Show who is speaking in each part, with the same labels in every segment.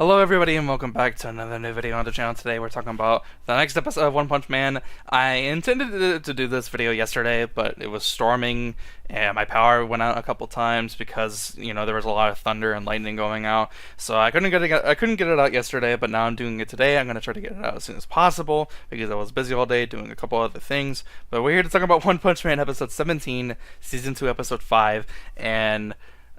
Speaker 1: Hello everybody and welcome back to another new video on the channel. Today we're talking about the next episode of One Punch Man. I intended to do this video yesterday, but it was storming and my power went out a couple times because, you know, there was a lot of thunder and lightning going out. So I couldn't get it out yesterday, but now I'm doing it today. I'm going to try to get it out as soon as possible because I was busy all day doing a couple other things. But we're here to talk about One Punch Man episode 17, season 2, episode 5, and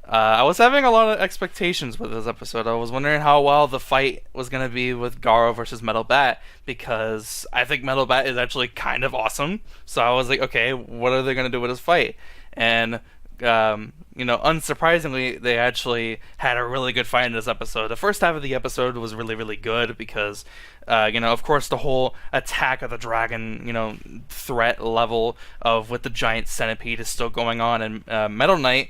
Speaker 1: I was having a lot of expectations with this episode. I was wondering how well the fight was going to be with Garou versus Metal Bat, because I think Metal Bat is actually kind of awesome. So I was like, okay, what are they going to do with this fight? And, you know, unsurprisingly, they actually had a really good fight in this episode. The first half of the episode was really, really good because, you know, of course, the whole attack of the dragon, you know, threat level of with the giant centipede is still going on, and Metal Knight,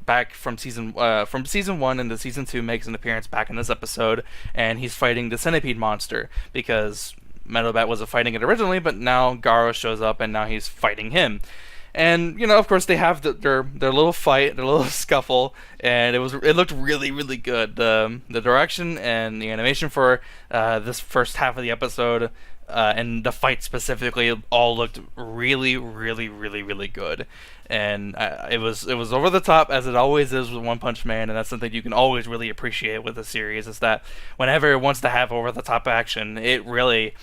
Speaker 1: back from season 1 into season 2, makes an appearance back in this episode, and he's fighting the centipede monster because Metal Bat wasn't fighting it originally, but now Garou shows up and now he's fighting him. And, you know, of course, they have their little fight, their little scuffle, and it looked really, really good. The direction and the animation for this first half of the episode, and the fight specifically, all looked really, really, really, really good. And it was over the top, as it always is with One Punch Man, and that's something you can always really appreciate with the series, is that whenever it wants to have over the top action, it really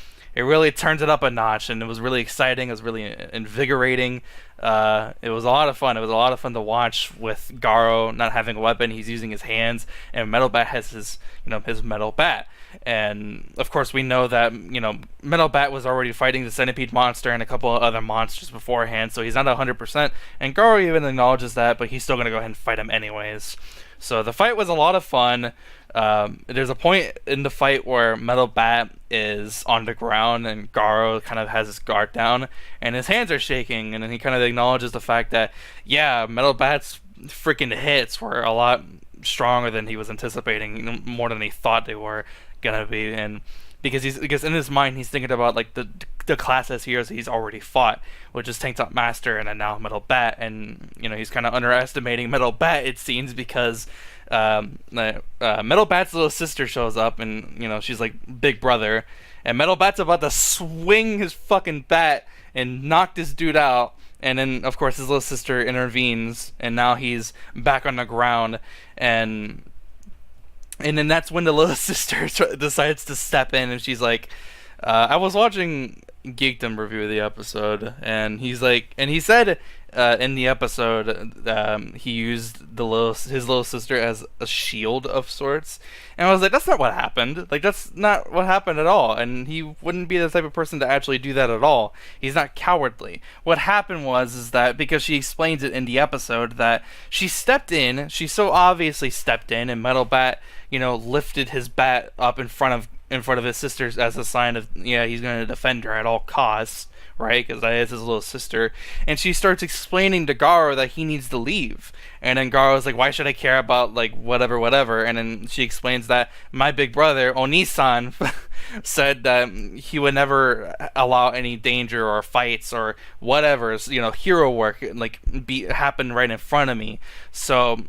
Speaker 1: turns it up a notch, and it was really exciting. It was really invigorating. It was a lot of fun. It was a lot of fun to watch with Garou not having a weapon. He's using his hands, and Metal Bat has his Metal Bat. And of course, we know that, you know, Metal Bat was already fighting the centipede monster and a couple of other monsters beforehand, so he's not 100%. And Garou even acknowledges that, but he's still gonna go ahead and fight him anyways. So the fight was a lot of fun. There's a point in the fight where Metal Bat is on the ground and Garou kind of has his guard down and his hands are shaking, and then he kind of acknowledges the fact that, yeah, Metal Bat's freaking hits were a lot stronger than he was anticipating, more than he thought they were gonna be. And because in his mind he's thinking about like the class as heroes he's already fought, which is Tank Top Master and then now Metal Bat, and you know, he's kind of underestimating Metal Bat, it seems, because Metal Bat's little sister shows up, and you know, she's like big brother, and Metal Bat's about to swing his fucking bat and knock this dude out, and then of course his little sister intervenes, and now he's back on the ground, and then that's when the little sister decides to step in, and she's like, I was watching Geekdom review the episode, and he said in the episode he used his little sister as a shield of sorts, and I was like, that's not what happened. Like, that's not what happened at all, and he wouldn't be the type of person to actually do that at all. He's not cowardly. What happened is that because she explains it in the episode that she so obviously stepped in, and Metal Bat, you know, lifted his bat up in front of his sisters as a sign of, yeah, he's going to defend her at all costs, right? Because that is his little sister. And she starts explaining to Garou that he needs to leave. And then Garou's like, why should I care about, like, whatever? And then she explains that my big brother, Onisan, said that he would never allow any danger or fights or whatever, you know, hero work, like, happen right in front of me. So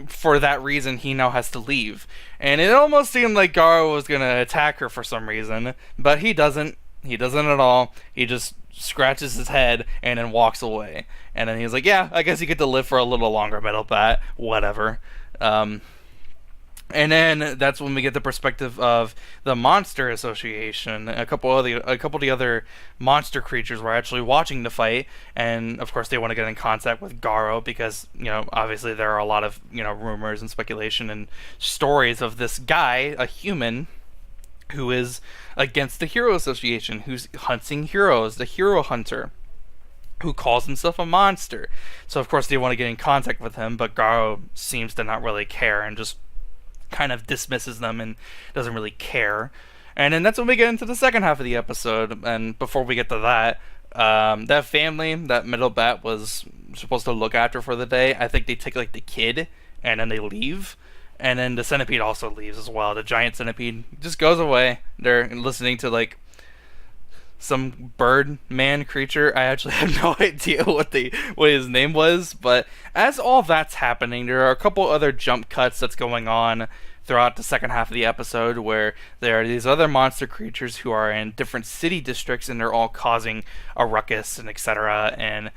Speaker 1: for that reason, he now has to leave. And it almost seemed like Garou was gonna attack her for some reason, but he doesn't. He doesn't at all. He just scratches his head and then walks away. And then he's like, yeah, I guess you get to live for a little longer, Metal Bat. Whatever. And then that's when we get the perspective of the Monster Association. A couple of the other monster creatures were actually watching the fight, and of course they want to get in contact with Garou because, you know, obviously there are a lot of, you know, rumors and speculation and stories of this guy, a human, who is against the Hero Association, who's hunting heroes, the Hero Hunter, who calls himself a monster. So of course they want to get in contact with him, but Garou seems to not really care and just kind of dismisses them and doesn't really care. And then that's when we get into the second half of the episode. And before we get to that, that family that Metal Bat was supposed to look after for the day, I think they take like the kid and then they leave. And then the centipede also leaves as well. The giant centipede just goes away. They're listening to like some bird man creature. I actually have no idea what his name was, but as all that's happening, there are a couple other jump cuts that's going on throughout the second half of the episode, where there are these other monster creatures who are in different city districts, and they're all causing a ruckus and etc. And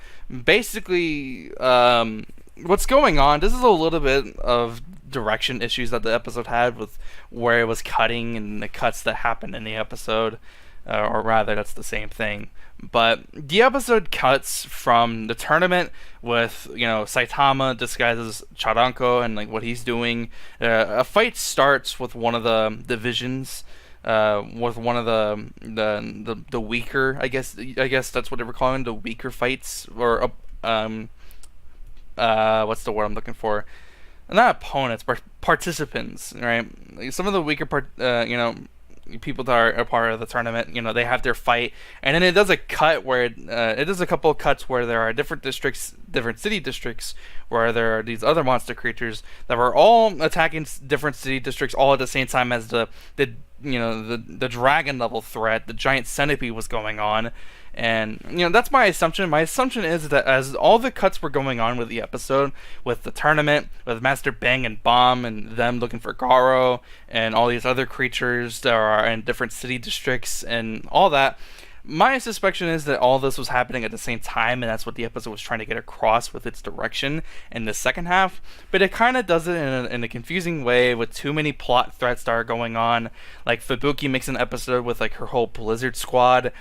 Speaker 1: basically, what's going on? This is a little bit of direction issues that the episode had with where it was cutting and the cuts that happened in the episode, or rather, that's the same thing. But the episode cuts from the tournament with, Saitama disguised as Charanko and like what he's doing. A fight starts with one of the divisions, with one of the weaker, I guess that's what they were calling the weaker fights, or what's the word I'm looking for? Not opponents, but participants, right? Like some of the weaker people that are a part of the tournament, they have their fight, and then it does a cut where it does a couple of cuts where there are different districts, different city districts, where there are these other monster creatures that were all attacking different city districts all at the same time as the dragon level threat, the giant centipede, was going on. And that's my assumption. My assumption is that as all the cuts were going on with the episode, with the tournament, with Master Bang and Bomb and them looking for Garou and all these other creatures that are in different city districts and all that, my suspicion is that all this was happening at the same time, and that's what the episode was trying to get across with its direction in the second half. But it kind of does it in a confusing way, with too many plot threads that are going on. Like Fubuki makes an episode with like her whole Blizzard squad,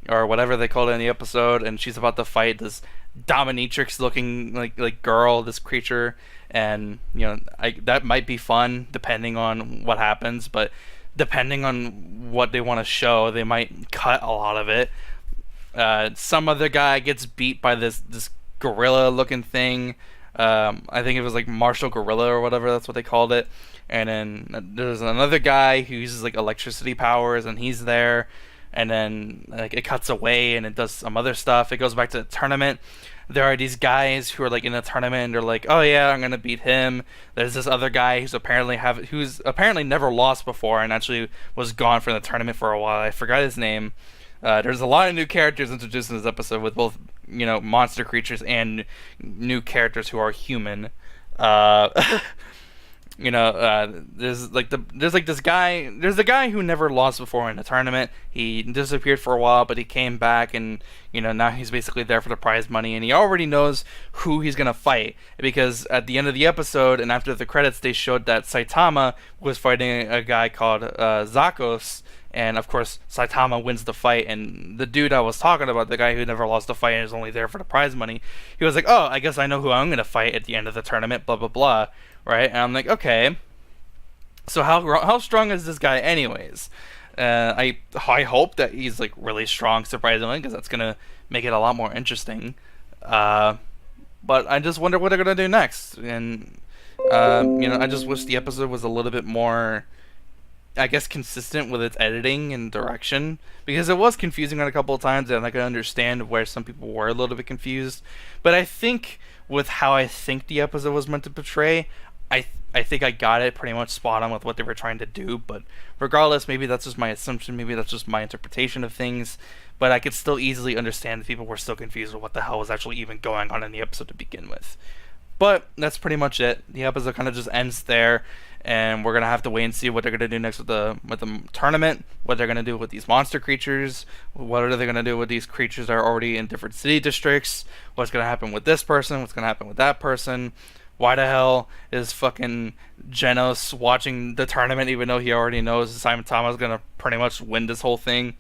Speaker 1: or whatever they called it in the episode, and she's about to fight this dominatrix looking like girl, this creature, and that might be fun depending on what happens, but depending on what they want to show, they might cut a lot of it. Some other guy gets beat by this gorilla looking thing. I think it was like martial gorilla or whatever, that's what they called it. And then there's another guy who uses like electricity powers, and he's there. And then like it cuts away and it does some other stuff. It goes back to the tournament. There are these guys who are like in the tournament, and they're like, oh yeah, I'm gonna beat him. There's this other guy who's apparently never lost before, and actually was gone from the tournament for a while. I forgot his name. There's a lot of new characters introduced in this episode, with both monster creatures and new characters who are human. There's the guy who never lost before in a tournament. He disappeared for a while, but he came back, and now he's basically there for the prize money, and he already knows who he's gonna fight, because at the end of the episode and after the credits, they showed that Saitama was fighting a guy called Zakos. And of course, Saitama wins the fight, and the dude I was talking about, the guy who never lost a fight and is only there for the prize money, he was like, oh, I guess I know who I'm gonna fight at the end of the tournament, blah blah blah, right? And I'm like, okay, so how strong is this guy anyways? I hope that he's like really strong, surprisingly, because that's gonna make it a lot more interesting. But I just wonder what they're gonna do next, and I just wish the episode was a little bit more, I guess, consistent with its editing and direction, because it was confusing on a couple of times, and I can understand where some people were a little bit confused. But I think with how I think the episode was meant to portray, I think I got it pretty much spot on with what they were trying to do. But regardless, maybe that's just my assumption, maybe that's just my interpretation of things, but I could still easily understand if people were still confused with what the hell was actually even going on in the episode to begin with. But that's pretty much it. The episode kind of just ends there, and we're gonna have to wait and see what they're gonna do next with the tournament, what they're gonna do with these monster creatures, what are they gonna do with these creatures that are already in different city districts, what's gonna happen with this person, what's gonna happen with that person. Why the hell is fucking Genos watching the tournament even though he already knows Simon Thomas is gonna pretty much win this whole thing?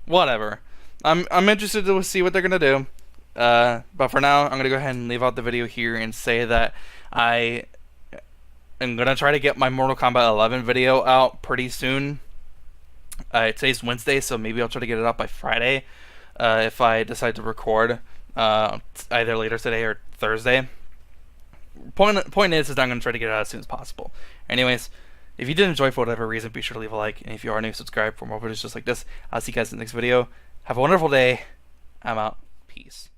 Speaker 1: Whatever. I'm interested to see what they're gonna do. But for now, I'm going to go ahead and leave out the video here and say that I am going to try to get my Mortal Kombat 11 video out pretty soon. Today's Wednesday, so maybe I'll try to get it out by Friday if I decide to record either later today or Thursday. Point is I'm going to try to get it out as soon as possible. Anyways, if you did enjoy for whatever reason, be sure to leave a like. And if you are new, subscribe for more videos just like this. I'll see you guys in the next video. Have a wonderful day. I'm out. Peace.